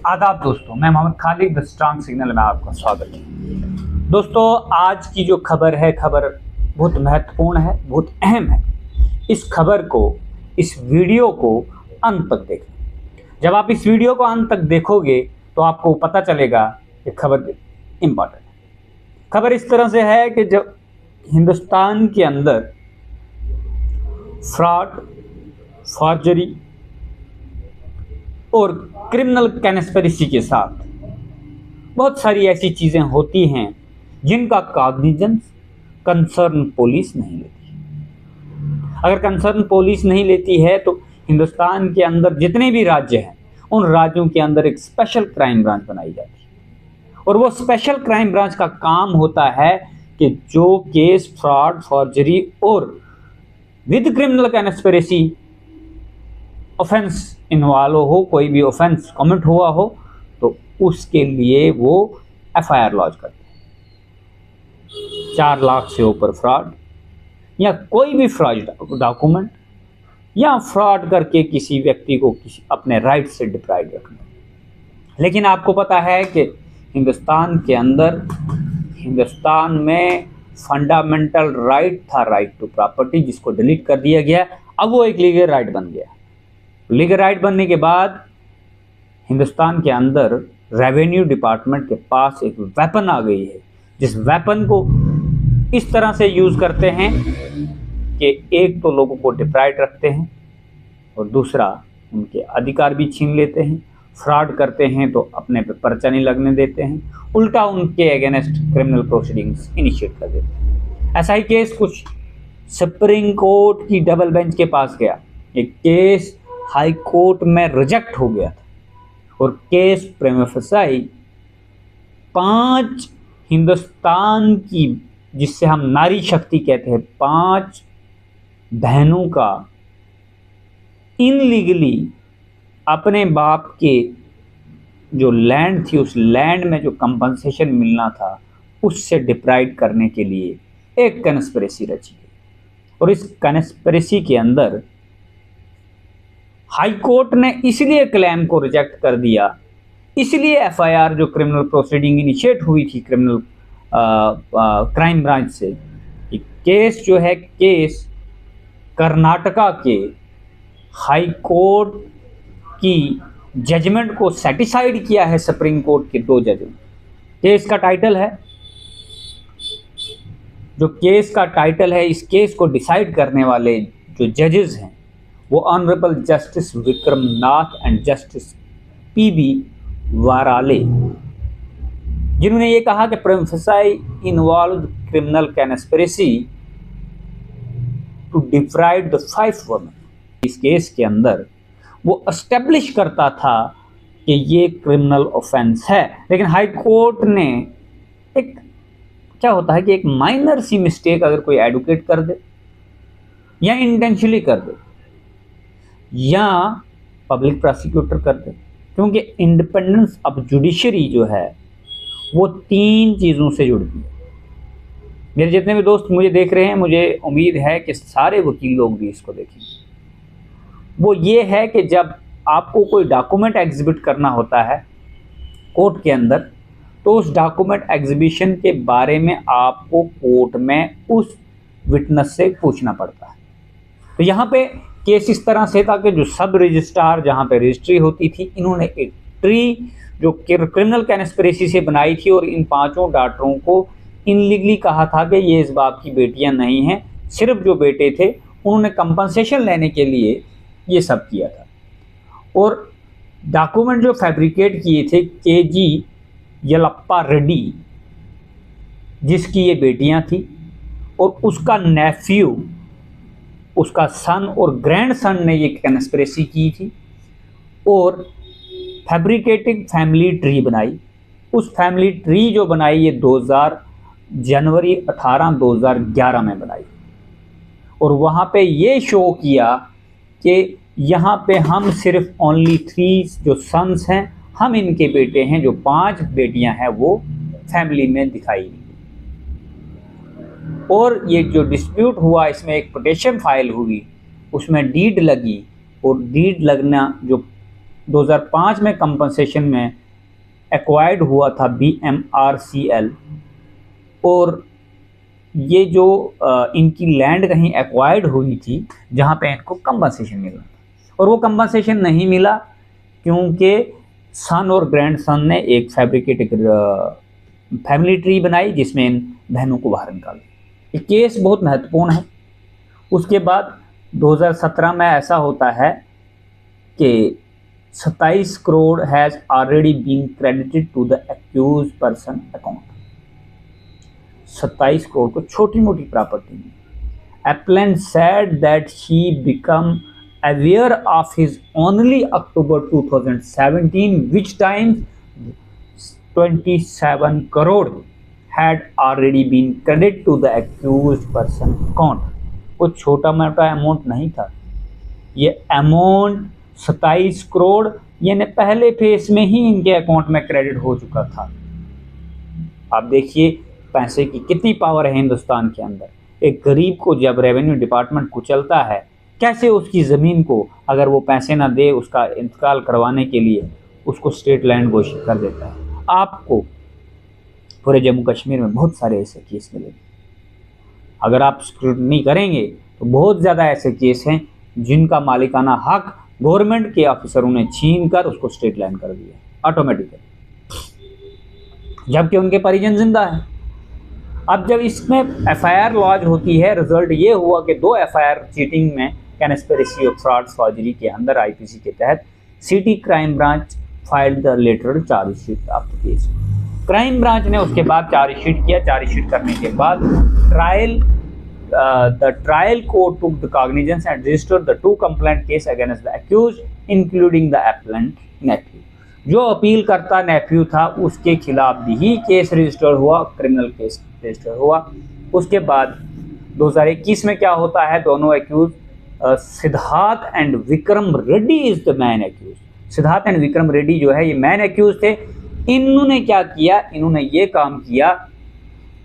आदाब दोस्तों, मैं Mohammad Khalid the strong signal में आपका स्वागत है। दोस्तों, आज की जो खबर है, खबर बहुत महत्वपूर्ण है, बहुत अहम है। इस खबर को, इस वीडियो को अंत तक देखें। जब आप इस वीडियो को अंत तक देखोगे तो आपको पता चलेगा कि खबर इम्पॉर्टेंट है। खबर इस तरह से है कि जब हिंदुस्तान के अंदर फ्रॉड, फॉर्जरी और क्रिमिनल कॉन्स्पिरेसी के साथ बहुत सारी ऐसी चीज़ें होती हैं जिनका कॉग्निजेंस कंसर्न पुलिस नहीं लेती। अगर कंसर्न पुलिस नहीं लेती है तो हिंदुस्तान के अंदर जितने भी राज्य हैं उन राज्यों के अंदर एक स्पेशल क्राइम ब्रांच बनाई जाती है, और वो स्पेशल क्राइम ब्रांच का काम होता है कि जो केस फ्रॉड, फॉर्जरी और with criminal conspiracy offence involve हो, कोई भी ऑफेंस कमिट हुआ हो, तो उसके लिए वो एफआईआर लॉन्च करते हैं। 4 लाख से ऊपर फ्रॉड या कोई भी फ्रॉड डॉक्यूमेंट या फ्रॉड करके किसी व्यक्ति को अपने राइट से डिप्राइव रखना। लेकिन आपको पता है कि हिंदुस्तान के अंदर, हिंदुस्तान में फंडामेंटल राइट था, राइट टू प्रॉपर्टी, जिसको डिलीट कर दिया गया। अब वो एक लीगल राइट बन गया। लीगल राइट बनने के बाद हिंदुस्तान के अंदर रेवेन्यू डिपार्टमेंट के पास एक वेपन आ गई है, जिस वेपन को इस तरह से यूज़ करते हैं कि एक तो लोगों को डिप्राइव रखते हैं और दूसरा उनके अधिकार भी छीन लेते हैं। फ्रॉड करते हैं तो अपने पे पर्चा नहीं लगने देते हैं, उल्टा उनके अगेंस्ट क्रिमिनल प्रोसीडिंग्स इनिशिएट कर देते हैं। ऐसा ही केस कुछ सुप्रीम कोर्ट की डबल बेंच के पास गया। एक केस हाई कोर्ट में रिजेक्ट हो गया था और केस प्रिमा फेसाई 5 हिंदुस्तान की, जिससे हम नारी शक्ति कहते हैं, 5 बहनों का इनलीगली अपने बाप के जो लैंड थी, उस लैंड में जो कंपनसेशन मिलना था उससे डिप्राइव करने के लिए एक कॉन्स्पिरेसी रची गई। और इस कॉन्स्पिरेसी के अंदर हाई कोर्ट ने इसलिए क्लेम को रिजेक्ट कर दिया, इसलिए एफआईआर जो क्रिमिनल प्रोसीडिंग इनिशिएट हुई थी क्रिमिनल क्राइम ब्रांच से, कि केस जो है, केस कर्नाटका के हाई कोर्ट की जजमेंट को सेटिसाइड किया है सुप्रीम कोर्ट के 2 जजों। केस का टाइटल है, जो केस का टाइटल है, इस केस को डिसाइड करने वाले जो जजेस हैं वो honourable justice Vikram Nath and justice PB Varale, जिन्होंने ये कहा कि prima facie involve criminal conspiracy to deprive the 5 women. इस केस के अंदर वो एस्टेब्लिश करता था कि ये क्रिमिनल ऑफेंस है, लेकिन हाई कोर्ट ने एक, क्या होता है कि एक माइनर सी मिस्टेक अगर कोई एडवोकेट कर दे या इंटेंशनली कर दे या पब्लिक प्रोसिक्यूटर कर दे, क्योंकि इंडिपेंडेंस ऑफ जुडिशरी जो है वो 3 चीज़ों से जुड़ती है। मेरे जितने भी दोस्त मुझे देख रहे हैं, मुझे उम्मीद है कि सारे वकील लोग भी इसको देखेंगे। वो ये है कि जब आपको कोई डॉक्यूमेंट एग्जिबिट करना होता है कोर्ट के अंदर, तो उस डॉक्यूमेंट एग्जिबिशन के बारे में आपको कोर्ट में उस विटनेस से पूछना पड़ता है। तो यहाँ पे केस इस तरह से था कि जो सब रजिस्ट्रार, जहाँ पे रजिस्ट्री होती थी, इन्होंने एक ट्री जो क्रिमिनल कॉन्स्पिरेसी से बनाई थी और इन 5 डॉक्टरों को इनलीगली कहा था कि ये इस बाप की बेटियां नहीं हैं, सिर्फ जो बेटे थे उन्होंने कंपनसेशन लेने के लिए ये सब किया था। और डॉक्यूमेंट जो फैब्रिकेट किए थे केजी येलप्पा रेड्डी, जिसकी ये बेटियां थी, और उसका नेफ्यू, उसका सन और ग्रैंड सन ने ये कॉन्स्पिरेसी की थी और फैब्रिकेटेड फैमिली ट्री बनाई। उस फैमिली ट्री जो बनाई ये जनवरी 18, 2011 में बनाई, और वहाँ पे ये शो किया कि यहाँ पे हम सिर्फ ओनली 3 जो सन्स हैं, हम इनके बेटे हैं, जो 5 बेटियां हैं वो फैमिली में दिखाई। और ये जो डिस्प्यूट हुआ, इसमें एक पिटीशन फाइल हुई, उसमें डीड लगी, और डीड लगना जो 2005 में कंपनसेशन में एक्वायर्ड हुआ था BMRCL, और ये जो इनकी लैंड कहीं एक्वायर्ड हुई थी जहाँ पे इनको कंपनसेशन मिला था, और वो कंपनसेशन नहीं मिला क्योंकि सन और ग्रैंड सन ने एक फैब्रिकेटेड फैमिली ट्री बनाई जिसमें इन बहनों को बाहर निकाला। ये केस बहुत महत्वपूर्ण है। उसके बाद 2017 में ऐसा होता है कि 27 crore has already been credited to the accused person account. 27 crore को छोटी मोटी प्रॉपर्टी में। Appellant said that he become aware of his only October 2017, which time 27 crore had already been credited to the accused person account। वो छोटा मोटा amount नहीं था, ये अमाउंट 27 करोड़ यानी पहले फेस में ही इनके अकाउंट में क्रेडिट हो चुका था। आप देखिए पैसे की कितनी पावर है हिंदुस्तान के अंदर। एक गरीब को जब रेवेन्यू डिपार्टमेंट कुचलता है, कैसे उसकी ज़मीन को अगर वो पैसे ना दे उसका इंतकाल करवाने के लिए उसको स्टेट लैंड घोषित कर देता है। आपको पूरे जम्मू कश्मीर में बहुत सारे ऐसे केस मिलेंगे। अगर आप स्क्रूटनी करेंगे तो बहुत ज़्यादा ऐसे केस हैं जिनका मालिकाना हक गवर्नमेंट के ऑफिसरों ने छीन कर उसको स्टेट लैंड कर दिया ऑटोमेटिकली, जबकि उनके परिजन जिंदा हैं। अब जब इसमें FIR लॉन्च होती है, रिजल्ट ये हुआ कि 2 FIR चीटिंग में कंस्पिरेसी ऑफ फ्रॉड फॉर्जरी के अंदर IPC के तहत city crime branch filed the later chargesheet of the case. Crime branch ने उसके बाद चार्जशीट किया। चार्जशीट करने के बाद the trial court took the cognizance and registered the 2 complaint case against the accused including the appellant nephew. जो appeal करता nephew था उसके खिलाफ भी केस रजिस्टर हुआ, क्रिमिनल केस रजिस्टर हुआ। उसके बाद 2021 में क्या होता है, दोनों accused Siddharth and Vikram Reddy is the main accused. Siddharth and Vikram Reddy जो है ये मैन एक्यूज थे। इन्होंने क्या किया, इन्होंने ये काम किया,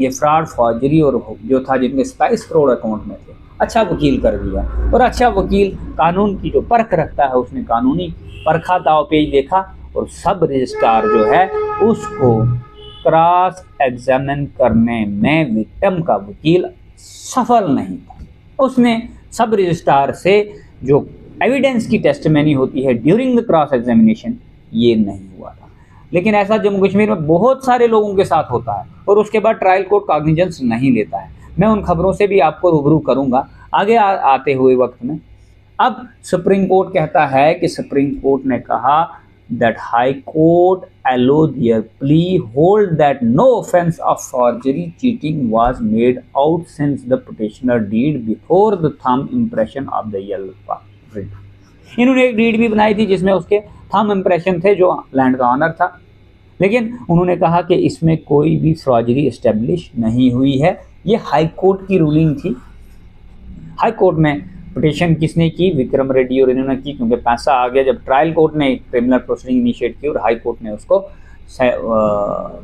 ये फ्रॉड फॉर्जरी और जो था जिनके 27 करोड़ अकाउंट में थे, अच्छा वकील कर दिया। और अच्छा वकील कानून की जो परख रखता है उसने कानूनी परखा, दाव पेज देखा और सब रजिस्ट्रार जो है उसको क्रॉस एग्जामिन करने में विक्टिम का वकील सफल नहीं था। उसने सब रजिस्ट्रार से जो एविडेंस की टेस्टिमनी होती है ड्यूरिंग द क्रॉस एग्जामिनेशन, ये नहीं हुआ था। लेकिन ऐसा जम्मू कश्मीर में बहुत सारे लोगों के साथ होता है और उसके बाद ट्रायल कोर्ट कॉग्निजेंस नहीं लेता है। मैं उन खबरों से भी आपको रूबरू करूंगा आगे आते हुए वक्त में। अब सुप्रीम कोर्ट कहता है कि सुप्रीम कोर्ट ने कहा that High Court allowed their plea hold that no offence of forgery cheating was made out since the petitioner deed before the thumb impression of the yellow print। इन्होंने एक deed भी बनाई थी जिसमें उसके thumb impression थे जो land का ऑनर था, लेकिन उन्होंने कहा कि इसमें कोई भी फ्रॉडरी एस्टेब्लिश नहीं हुई है। ये हाई कोर्ट की रूलिंग थी। हाई कोर्ट में पिटीशन किसने की, विक्रम रेड्डी और इन्होंने की, क्योंकि पैसा आ गया जब ट्रायल कोर्ट ने क्रिमिनल प्रोसीडिंग इनिशिएट की और हाई कोर्ट ने उसको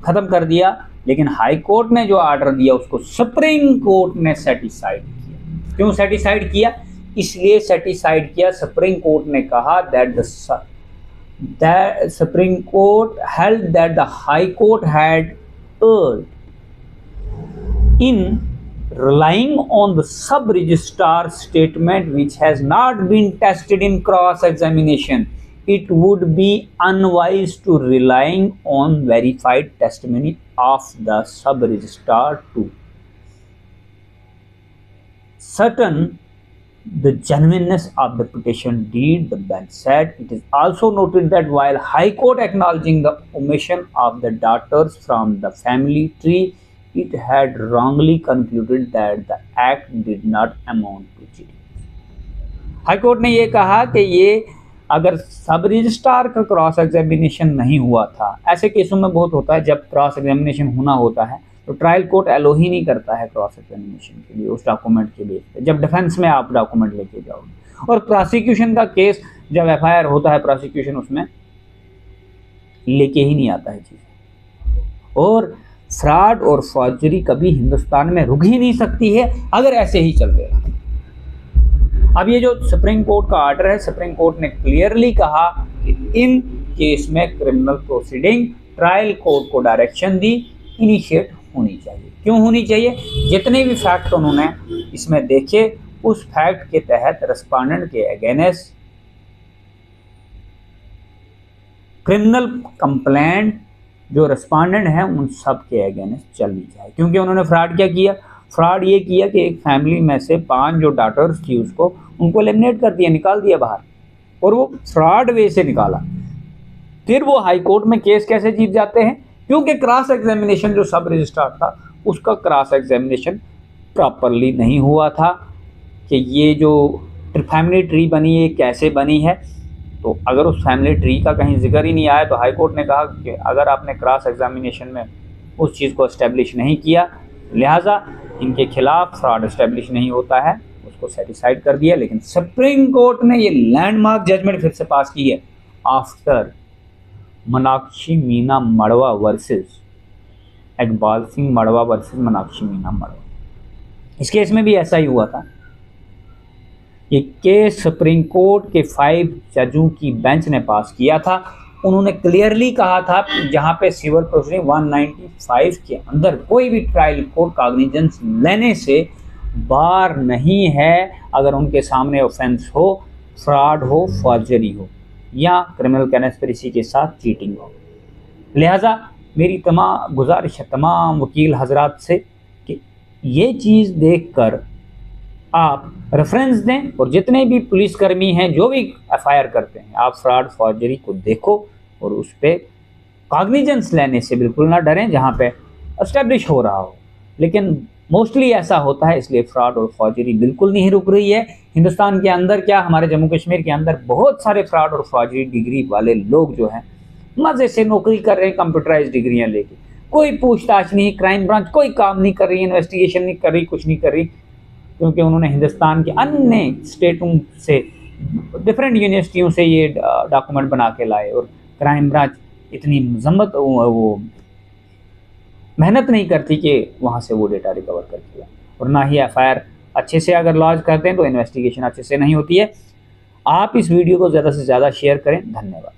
ख़त्म कर दिया। लेकिन हाई कोर्ट ने जो ऑर्डर दिया उसको सुप्रीम कोर्ट ने सेटिसाइड किया। क्यों सेटिसाइड किया, इसलिए सेटिसाइड किया सुप्रीम कोर्ट ने कहा that the supreme court held that the high court had erred in relying on the sub-registrar statement which has not been tested in cross-examination. It would be unwise to relying on verified testimony of the sub-registrar to certain the genuineness of the petition deed. The bench said it is also noted that while High Court acknowledging the omission of the daughters from the family tree, it had wrongly concluded that the act did not amount to cheating। High court ने ये कहा कि ये अगर सब registrar का cross examination नहीं हुआ था, ऐसे केसों में बहुत होता है जब क्रॉस एग्जामिनेशन होना होता है तो ट्रायल कोर्ट एलो ही नहीं करता है क्रॉस एग्जामिनेशन के लिए उस डॉक्यूमेंट के लिए, जब डिफेंस में आप डॉक्यूमेंट लेके जाओगे। और प्रोसिक्यूशन का केस जब FIR होता है प्रोसिक्यूशन उसमें लेके ही नहीं आता है चीज़। और फ्रॉड और फॉर्जरी कभी हिंदुस्तान में रुक ही नहीं सकती है अगर ऐसे ही चलते रहा। अब ये जो सुप्रीम कोर्ट का ऑर्डर है, सुप्रीम कोर्ट ने क्लियरली कहा कि इन केस में क्रिमिनल प्रोसीडिंग ट्रायल कोर्ट को डायरेक्शन दी इनिशिएट होनी चाहिए। क्यों होनी चाहिए? जितने भी फैक्ट उन्होंने इसमें देखे उस फैक्ट के तहत रेस्पोंडेंट के अगेंस्ट क्रिमिनल कंप्लेंट जो रेस्पोंडेंट हैं उन सब के अगेंस्ट चलनी चाहिए। क्योंकि उन्होंने फ्रॉड क्या किया? फ्रॉड ये किया कि एक फैमिली में से 5 जो डॉटर्स थी उनको एलिमिनेट कर दिया, निकाल दिया बाहर, और वो फ्रॉड वे से निकाला। फिर वो हाई कोर्ट में केस कैसे जीत जाते हैं? क्योंकि क्रॉस एग्जामिनेशन जो सब रजिस्ट्रार था उसका क्रॉस एग्जामिनेशन प्रॉपरली नहीं हुआ था कि ये जो फैमिली ट्री बनी है कैसे बनी है। तो अगर उस फैमिली ट्री का कहीं जिक्र ही नहीं आया तो हाई कोर्ट ने कहा कि अगर आपने क्रॉस एग्जामिनेशन में उस चीज़ को एस्टेब्लिश नहीं किया, लिहाजा इनके खिलाफ फ्रॉड एस्टेब्लिश नहीं होता है, उसको सेटिसाइड कर दिया। लेकिन सुप्रीम कोर्ट ने ये लैंडमार्क जजमेंट फिर से पास की है आफ्टर मीनाक्षी मीना मड़वा वर्सेस इकबाल सिंह मड़वा वर्सेस मीनाक्षी मीना मड़वा। इस केस में भी ऐसा ही हुआ था। ये केस सुप्रीम कोर्ट के 5 जजों की बेंच ने पास किया था। उन्होंने क्लियरली कहा था कि जहां पे सिविल प्रोसीडिंग 195 के अंदर कोई भी ट्रायल कोर्ट कॉग्निजेंस लेने से बार नहीं है अगर उनके सामने ऑफेंस हो, फ्रॉड हो, फॉर्जरी हो या क्रिमिनल कन्स्पिरेसी के साथ चीटिंग हो। लिहाजा मेरी गुजारिश है तमाम वकील हजरात से कि ये चीज़ देखकर आप रेफरेंस दें और जितने भी पुलिसकर्मी हैं जो भी एफआईआर करते हैं आप फ्रॉड फॉर्जरी को देखो और उस पर कॉग्निजेंस लेने से बिल्कुल ना डरें जहां पे एस्टेब्लिश हो रहा हो। लेकिन मोस्टली ऐसा होता है, इसलिए फ्रॉड और फॉर्जरी बिल्कुल नहीं रुक रही है। हिंदुस्तान के अंदर क्या हमारे जम्मू कश्मीर के अंदर बहुत सारे फ्रॉड और फॉर्जरी डिग्री वाले लोग जो हैं मज़े से नौकरी कर रहे हैं कंप्यूटराइज डिग्रियाँ लेके। कोई पूछताछ नहीं, क्राइम ब्रांच कोई काम नहीं कर रही, इन्वेस्टिगेशन नहीं कर रही, कुछ नहीं कर रही, क्योंकि उन्होंने हिंदुस्तान के अन्य स्टेटों से डिफरेंट यूनिवर्सिटियों से ये डॉक्यूमेंट बना के लाए और क्राइम ब्रांच इतनी मजम्मत वो मेहनत नहीं करती कि वहाँ से वो डेटा रिकवर करके लाए। और ना ही एफआईआर अच्छे से अगर लॉन्च करते हैं तो इन्वेस्टिगेशन अच्छे से नहीं होती है। आप इस वीडियो को ज़्यादा से ज़्यादा शेयर करें। धन्यवाद।